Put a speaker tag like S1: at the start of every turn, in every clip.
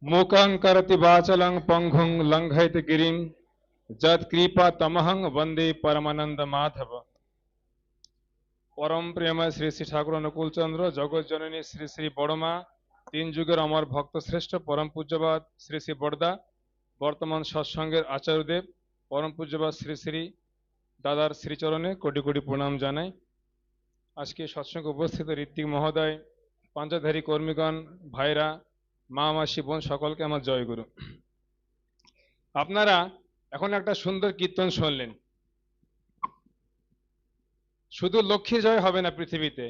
S1: मूकं करति वाचलं पंगुं लंघयति गिरिं যৎকৃপা তমহং বন্দে পরমানন্দ মাধব। পরম প্রেম শ্রী শ্রী ঠাকুর অনুকূল চন্দ্র জগৎ জননী শ্রী শ্রী বড়মা তিন যুগের অমর ভক্ত শ্রেষ্ঠ পরম পূজ্যবাদ শ্রী শ্রী বড়দা বর্তমান সৎসঙ্গের আচার্যদেব পরম পূজ্যবাদ শ্রী শ্রী দাদার শ্রীচরণে কোটি কোটি প্রণাম জানাই। আজকে সৎসঙ্গে উপস্থিত ঋত্বিক মহোদয়, পাঞ্জাধারী কর্মীগণ, ভাইরা, মা মাসি বোন, সকলকে আমার জয়গুরু। আপনারা এখন একটা সুন্দর কীর্তন শুনলেন। শুধু লক্ষ্মীর জয় হবে না পৃথিবীতে,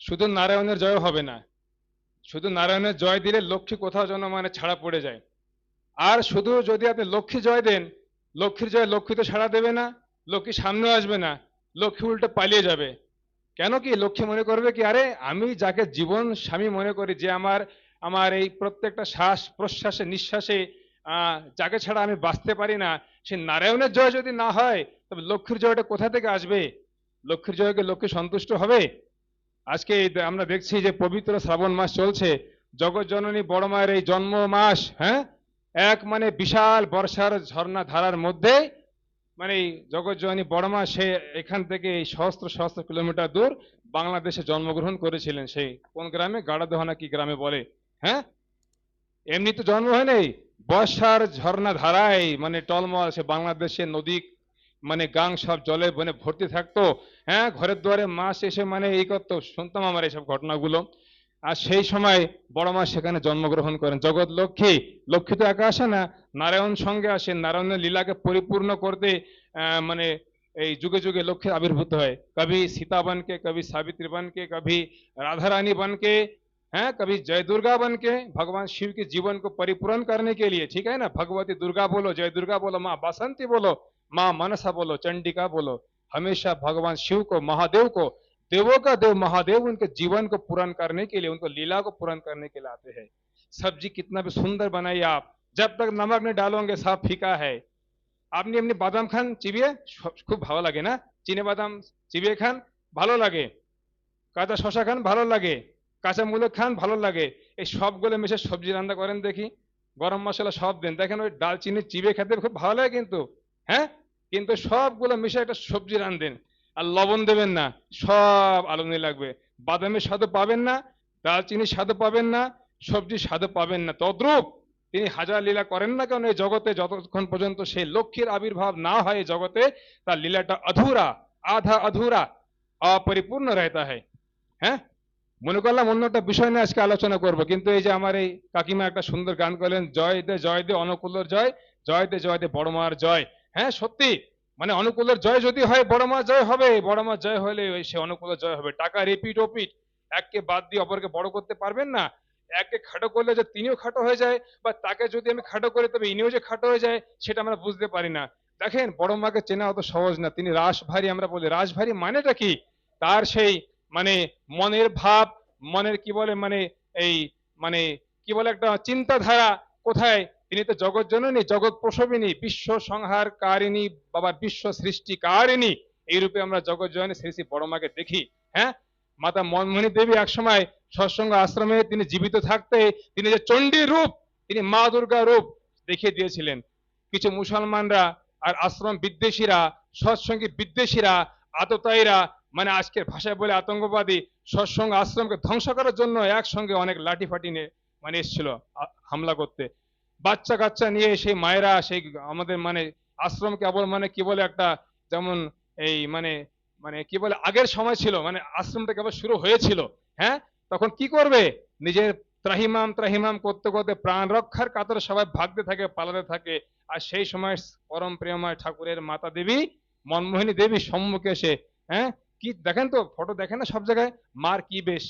S1: শুধু নারায়ণের জয় হবে না। শুধু নারায়ণের জয় দিলে লক্ষ্মী কোথাও যেন মানে ছাড়া পড়ে যায়। আর শুধু যদি আপনি লক্ষ্মী জয় দেন, লক্ষ্মীর জয় লক্ষ্মী তো ছাড়া দেবে না, লক্ষ্মী সামনে আসবে না, লক্ষ্মী উল্টো পালিয়ে যাবে। কেন কি? লক্ষ্মী মনে করবে কি, আরে আমি যাকে জীবন স্বামী মনে করি, যে আমার এই প্রত্যেকটা শ্বাস প্রশ্বাসে নিঃশ্বাসে যাকে ছাড়া আমি বাঁচতে পারি না, সে নারায়ণের জয় যদি না হয়, তবে লক্ষ্মীর জয়টা কোথা থেকে আসবে? লক্ষ্মীর জয়কে লক্ষ্মী সন্তুষ্ট হবে? আজকে আমরা দেখছি যে পবিত্র শ্রাবণ মাস চলছে, জগৎ জননী বড় মায়ের এই জন্ম মাস। হ্যাঁ, এক মানে বিশাল বর্ষার ঝর্ণা ধারার মধ্যে মানে জগৎ জননী বড় মা সে এখান থেকে সহস্র সহস্র কিলোমিটার দূর বাংলাদেশে জন্মগ্রহণ করেছিলেন। সেই কোন গ্রামে? গাড়াদোহানা কি গ্রামে বলে। হ্যাঁ, এমনি তো জন্ম হয় নাই, বর্ষার ঝর্ণা ধারায় মানে টলমল সে বাংলাদেশে নদী মানে গাং সব জলে মানে ভর্তি থাকতো। হ্যাঁ, ঘরের দুয়ারে মাছ এসে মানে এই করতো, শুনতাম আমার এইসব ঘটনাগুলো। আর সেই সময় বড় মা সেখানে জন্মগ্রহণ করেন। জগৎ লক্ষ্মী, লক্ষ্মী তো একা আসে না, নারায়ণ সঙ্গে আসে। নারায়ণের লীলাকে পরিপূর্ণ করতে মানে এই যুগে যুগে লক্ষ্মী আবির্ভূত হয়। कभी सीता बन के, कभी सावित्री बन के, कभी राधा रानी बन के, हैं, कभी जय दुर्गा बन के भगवान शिव के जीवन को परिपूर्ण करने के लिए। ठीक है ना, भगवती दुर्गा बोलो, जय दुर्गा बोलो, माँ बासंती बोलो, माँ मनसा बोलो, चंडिका बोलो, हमेशा भगवान शिव को, महादेव को, देवों का देव महादेव उनके जीवन को पूर्ण करने के लिए, उनको लीला को पूर्ण करने के लिए आते हैं। सब्जी कितना भी सुंदर बनाइए आप, जब तक नमक नहीं डालोगे सब फीका है। আপনি এমনি বাদাম খান চিবিয়ে, খুব ভালো লাগে না? চিনে বাদাম চিবিয়ে খান, ভালো লাগে। কাঁচা শশা খান, ভালো লাগে। কাঁচা মূলো খান, ভালো লাগে। এই সবগুলো মিশে সবজি রান্না করেন দেখি, গরম মশলা সব দেন, দেখেন ওই ডালচিনি চিবিয়ে খেতে খুব ভালো লাগে কিন্তু। হ্যাঁ, কিন্তু সবগুলো মিশে একটা সবজি রান্ধেন আর লবণ দেবেন না, সব আলুনি লাগবে। বাদামের স্বাদও পাবেন না, দালচিনির স্বাদও পাবেন না, সবজির স্বাদও পাবেন না। তদ্রূপ তিনি হাজার লীলা করেন না কেন এই জগতে, যতক্ষণ পর্যন্ত সেই লক্ষ্মীর আবির্ভাব না হয় জগতে, তার লীলাটা অধুরা, আধা অধুরা, অপরিপূর্ণ रहता है। হ্যাঁ, মনে করলাম অন্য একটা বিষয় নিয়ে আজকে আলোচনা করব, কিন্তু এই যে আমার এই কাকিমা একটা সুন্দর গান করলেন, জয় দে অনুকূলের জয়, জয় দে বড় মার জয়। হ্যাঁ, সত্যি মানে অনুকূলের জয় যদি হয়, বড় মা জয় হবে। বড় মা জয় হলে সে অনুকূলের জয় হবে। টাকা রিপিট ওপিট, এককে বাদ দিয়ে অপরকে বড় করতে পারবেন না। এককে খাটো করলে যে তিনিও খাটো হয়ে যায়, বা তাকে যদি আমি খাটো করি তবে ইনিও যে খাটো হয়ে যায়, সেটা আমরা বুঝতে পারি না। দেখেন, বড় মাকে চেনা অত সহজ না। তিনি রাশভারী, আমরা বলি রাশভারী মানেটা কি? তার সেই মানে মনের ভাব, মনের কি বলে মানে এই মানে কি বলে একটা চিন্তাধারা কোথায়? তিনি তো জগৎ জননী, জগৎ প্রসবিনী, বিশ্ব সংহারকারিণী, বাবা বিশ্ব সৃষ্টিকারিণী, এই রূপে আমরা জগৎ জননী শ্রী শ্রী বড় মাকে দেখি। হ্যাঁ, মাতা মনমোহিনী দেবী একসময় সৎসঙ্গ আশ্রমে তিনি জীবিত থাকতে তিনি যে চণ্ডী রূপ, তিনি মা দুর্গা রূপ দেখিয়ে দিয়েছিলেন। কিছু মুসলমানরা আর আশ্রম বিদ্বেষীরা, সৎসঙ্গী বিদ্বেষীরা, আততায়ীরা, মানে আজকের ভাষায় বলে আতঙ্কবাদী, সৎসঙ্গ আশ্রমকে ধ্বংস করার জন্য একসঙ্গে অনেক লাঠি ফাটি নিয়ে মানে এসেছিল হামলা করতে। বাচ্চা কাচ্চা নিয়ে সেই মায়েরা সেই আমাদের মানে আশ্রম কেবল মানে কি বলে একটা যেমন এই মানে মানে কি বলে আগের সময় ছিল, মানে আশ্রমটা কেবল শুরু হয়েছিল। হ্যাঁ, তখন কি করবে? নিজের ত্রাহিমাম ত্রাহিমাম করতে করতে প্রাণ রক্ষার কাতরে সবাই ভাগতে থাকে, পালাতে থাকে। আর সেই সময় পরম প্রেমময় ঠাকুরের মাতা দেবী মনমোহিনী দেবী সম্মুখে এসে, হ্যাঁ, কি দেখেন তো ফটো দেখেন না সব জায়গায়, মার কি বেশ,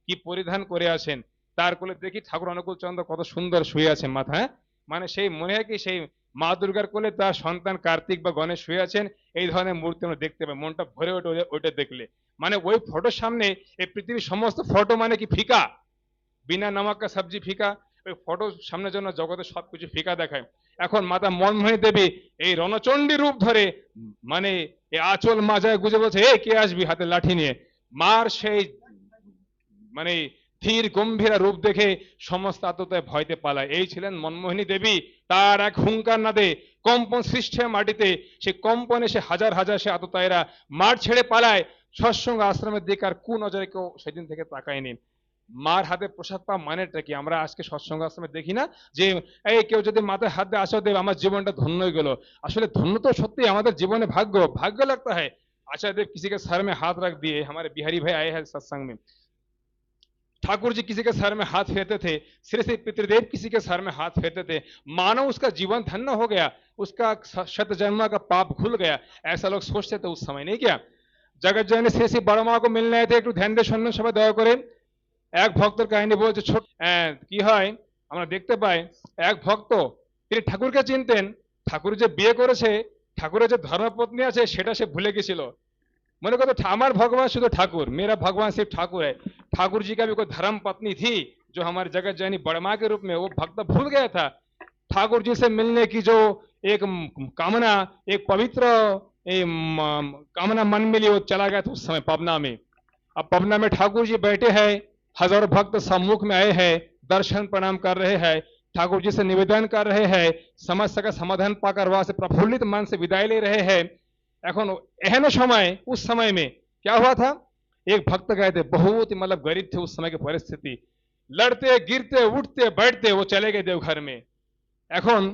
S1: কি পরিধান করে আছেন, তার কোলে দেখি ঠাকুর অনুকূল চন্দ্র কত সুন্দর শুয়ে আছেন মাথা। হ্যাঁ, মানে সেই মনে হয় কি সেই মা দুর্গার কোলে তার সন্তান কার্তিক বা গণেশ শুয়ে আছেন, এই ধরনের মূর্তি আমরা দেখতে পাই, মনটা ভরে ওঠে ওইটা দেখলে। মানে ওই ফটোর সামনে এই পৃথিবীর সমস্ত ফটো মানে কি ফিকা, বিনা নমক কা সবজি ফিকা। ওই ফটোর সামনের জন্য জগতে সবকিছু ফিকা দেখায়। এখন মাতা মনমোহিনী দেবী এই রণচণ্ডী রূপ ধরে মানে এই আঁচল মাজায় গুজে বলছে, এ কে আসবি হাতে লাঠি নিয়ে। মার সেই মানে ধীর গম্ভীরা রূপ দেখে সমস্ত আততায় ভয়তে পালায়। এই ছিলেন মনমোহিনী দেবী। তার এক হুঙ্কার নাদে কম্পন সৃষ্টি হয় মাটিতে, সে কম্পনে সে হাজার হাজার সে আততায়ীরা মাঠ ছেড়ে পালায়। সৎসঙ্গ আশ্রমের দিকে আর নজরে কেউ সেদিন থেকে তাকায়নি। মার হাতে প্রসাদ পাওয়া মানেটা কি? আমরা আজকে সৎসঙ্গ আশ্রমে দেখি না যে এই কেউ যদি মাথায় হাত দিয়ে আশা দেব আমার জীবনটা ধন্য হয়ে গেল। আসলে ধন্য তো সত্যি আমাদের জীবনে भाग्य भाग्य लगता है। आचार्य देव किसी के सर में हाथ रख दिए, हमारे बिहारी भाई आए हैं सत्संग में, ठाकुर जी किसी के सर में हाथ फेरते थे, श्री श्री पितृदेव किसी के सर में हाथ फेरते थे, मानो उसका जीवन धन्य हो गया, उसका शत जन्म का पाप खुल गया। ऐसा लोग सोचते थे उस समय, नहीं क्या? जगत जननी श्री श्री बड़ মা को मिलने आए थे। একটু ধ্যান দিয়ে শুনবেন সবাই দয়া করে। এক ভক্তের কাহিনী বলছে। ছোট কি হয় আমরা দেখতে পাই, এক ভক্ত তিনি ঠাকুরকে চিনতেন, ঠাকুর যে বিয়ে করেছে, ঠাকুরের যে ধর্মপত্নী আছে সেটা সে ভুলে গেছিল। मने को तो हमार भगवान शुद्ध ठाकुर, मेरा भगवान सिर्फ ठाकुर है। ठाकुर जी का भी कोई धर्म पत्नी थी जो हमारे जगत जननी बड़मा के रूप में, वो भक्त भूल गया था। ठाकुर जी से मिलने की जो एक कामना, एक पवित्र कामना मन में लिए वो चला गया था उस समय पबना में। अब पबना में ठाकुर जी बैठे हैं, हजारों भक्त सम्मुख में आए हैं, दर्शन प्रणाम कर रहे हैं, ठाकुर जी से निवेदन कर रहे हैं, समस्या का समाधान पाकर वहां से प्रफुल्लित मन से विदाई ले रहे हैं। এখন एहन समय, उस समय में क्या हुआ था, एक भक्त गए थे, बहुत ही मतलब गरीब थे उस समय की परिस्थिति, लड़ते गिरते उठते बैठते वो चले गए देवघर में। এখন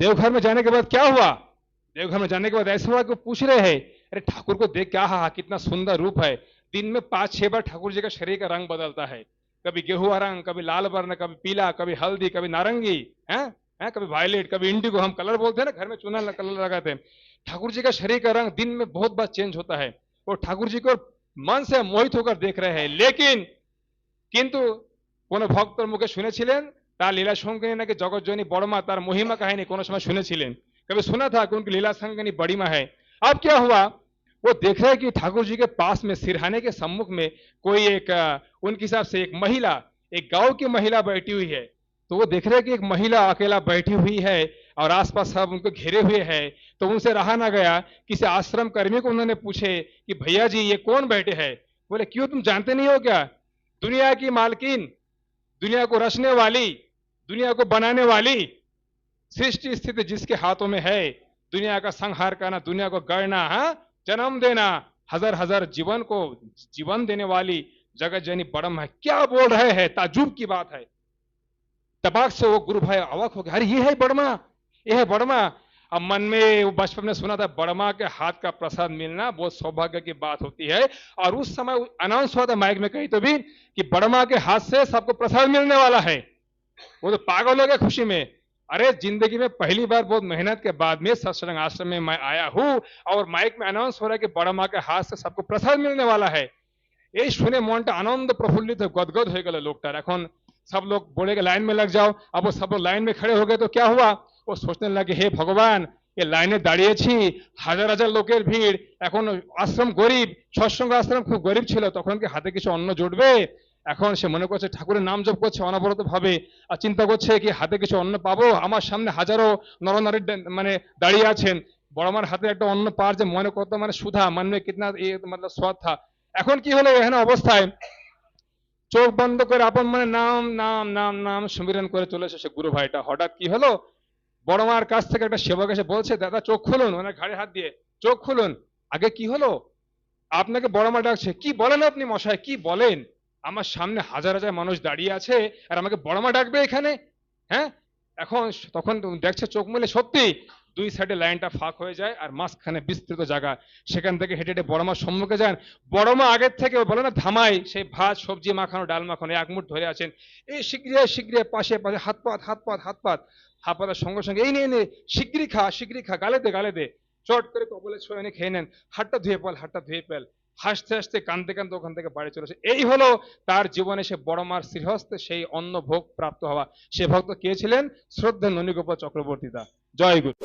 S1: देवघर में जाने के बाद क्या हुआ, देवघर में जाने के बाद ऐसा हुआ कि पूछ रहे हैं अरे ठाकुर को देख क्या, हा कितना सुंदर रूप है। दिन में 5-6 बार ठाकुर जी का शरीर का रंग बदलता है, कभी गेहुआ रंग, कभी लाल वर्ण, कभी पीला, कभी हल्दी, कभी नारंगी, है कभी वायलेट, कभी इंडिगो, हम कलर बोलते हैं ना, घर में चूना कलर लगाते हैं। ठाकुर जी का शरीर का रंग दिन में बहुत बार चेंज होता है और ठाकुर जी को मन से मोहित होकर देख रहे हैं। लेकिन किंतु কোনো ভক্তর মুখে শুনেছিলেন তার লীলা সঙ্গিনী নাকি জগৎজননী বড়মা, তার মহিমা কাহিনী কোনো সময় শুনেছিলেন, कभी सुना था कि उनकी लीला संगनी बड़ी माँ है। अब क्या हुआ, वो देख रहे हैं कि ठाकुर जी के पास में सिरहाने के सम्मुख में कोई एक उनके हिसाब से एक महिला, एक गांव की महिला बैठी हुई है। तो वो देख रहे हैं कि एक महिला अकेला बैठी हुई है और आसपास सब उनको घेरे हुए हैं। तो उनसे रहा ना गया, किसी आश्रम कर्मी को उन्होंने पूछे कि भैया जी ये कौन बैठे हैं? बोले क्यों, तुम जानते नहीं हो क्या, दुनिया की मालकिन, दुनिया को रचने वाली, दुनिया को बनाने वाली, सृष्टि स्थिति जिसके हाथों में है, दुनिया का संहार करना, दुनिया को गढ़ना, जन्म देना, हजार हजार जीवन को जीवन देने वाली जगत जननी बड़म है। क्या बोल रहे हैं, ताजुब की बात है। तबाक से वो गुरु भाई अवाक हो गया, अरे ये है बड़मा, ये है बड़मा। अब मन में वो बचपन में सुना था बड़मा के हाथ का प्रसाद मिलना बहुत सौभाग्य की बात होती है। और उस समय अनाउंस हुआ था माइक में कहीं तो भी कि बड़मा के हाथ से सबको प्रसाद मिलने वाला है। वो तो पागल हो गए खुशी में। अरे जिंदगी में पहली बार बहुत मेहनत के बाद में सत्संग आश्रम में मैं आया हूं और माइक में अनाउंस हो रहा है कि बड़मा के हाथ से सबको प्रसाद मिलने वाला है। ये শুনে মনটা आनंद प्रफुल्लित गदगद हो गए लोकटार। এখন सब लोग बोले कि लाइन में लग जाओ। अब वो सब लोग लाइन में खड़े हो गए तो क्या हुआ, वो सोचने लगे हे भगवान ये लाइने দাঁড়িয়েছি, হাজার হাজার লোকের ভিড়, এখন আশ্রম গরিব, সৎসঙ্গ আশ্রম খুব গরিব ছিল, তখন কি হাতে কিছু অন্ন জুটবে? এখন সে মনে করছে ঠাকুরের নাম জপ করছে অনবরত ভাবে আর চিন্তা করছে কি হাতে কিছু অন্ন পাবো। আমার সামনে হাজারো নরনারী মানে দাঁড়িয়ে আছেন, বড়মার হাতে একটা অন্ন পাওয়ার যে মনে করতো মানে সুধা मन में कितना मतलब स्वाद था। এখন কি হলো, এখানে অবস্থায় চোখ বন্ধ করে আপন মনে নাম নাম নাম নাম সুমিরন করে চলেছে সে গুরু ভাইটা। হঠাৎ কি হলো, বড়মার কাছ থেকে একটা সেবক এসে বলছে দাদা চোখ খুলুন, ওনার ঘাড়ে হাত দিয়ে চোখ খুলুন। আগে কি হলো, আপনাকে বড়মা ডাকছে। কি বলেন আপনি মশাই, কি বলেন, আমার সামনে হাজার হাজার মানুষ দাঁড়িয়ে আছে আর আমাকে বড়মা ডাকবে এখানে? হ্যাঁ, এখন তখন দেখছে চোখ মেলে সত্যি দুই সাইডে লাইনটা ফাঁক হয়ে যায় আর মাঝখানে বিস্তৃত জায়গা, সেখান থেকে হেঁটে হেঁটে বড়মার সম্মুখে যান। বড়মা আগের থেকে বলে না ধামাই সেই ভাত সবজি মাখানো ডাল মাখানো এক মুঠ ধরে আছেন। এই শিগগিরি শিগগিরি পাশে পাশে হাত পাত হাত পাত হাত পাত হাত পাতার সঙ্গে সঙ্গে এই নে শিগগিরি খা গালে দে গালে দে, চট করে কপালে ছোঁয়া এনে খেয়ে নেন, হাতটা ধুয়ে পেল হাতটা ধুয়ে পেল, হাসতে হাসতে কাঁদতে কাঁদতে ওখান থেকে বাড়ি চলেছে। এই হলো তার জীবনে সে বড়মার শ্রীহস্তে সেই অন্ন ভোগ প্রাপ্ত হওয়া। সে ভক্ত কে ছিলেন? শ্রদ্ধা ননীগোপাল চক্রবর্তী দা। জয় গুরু।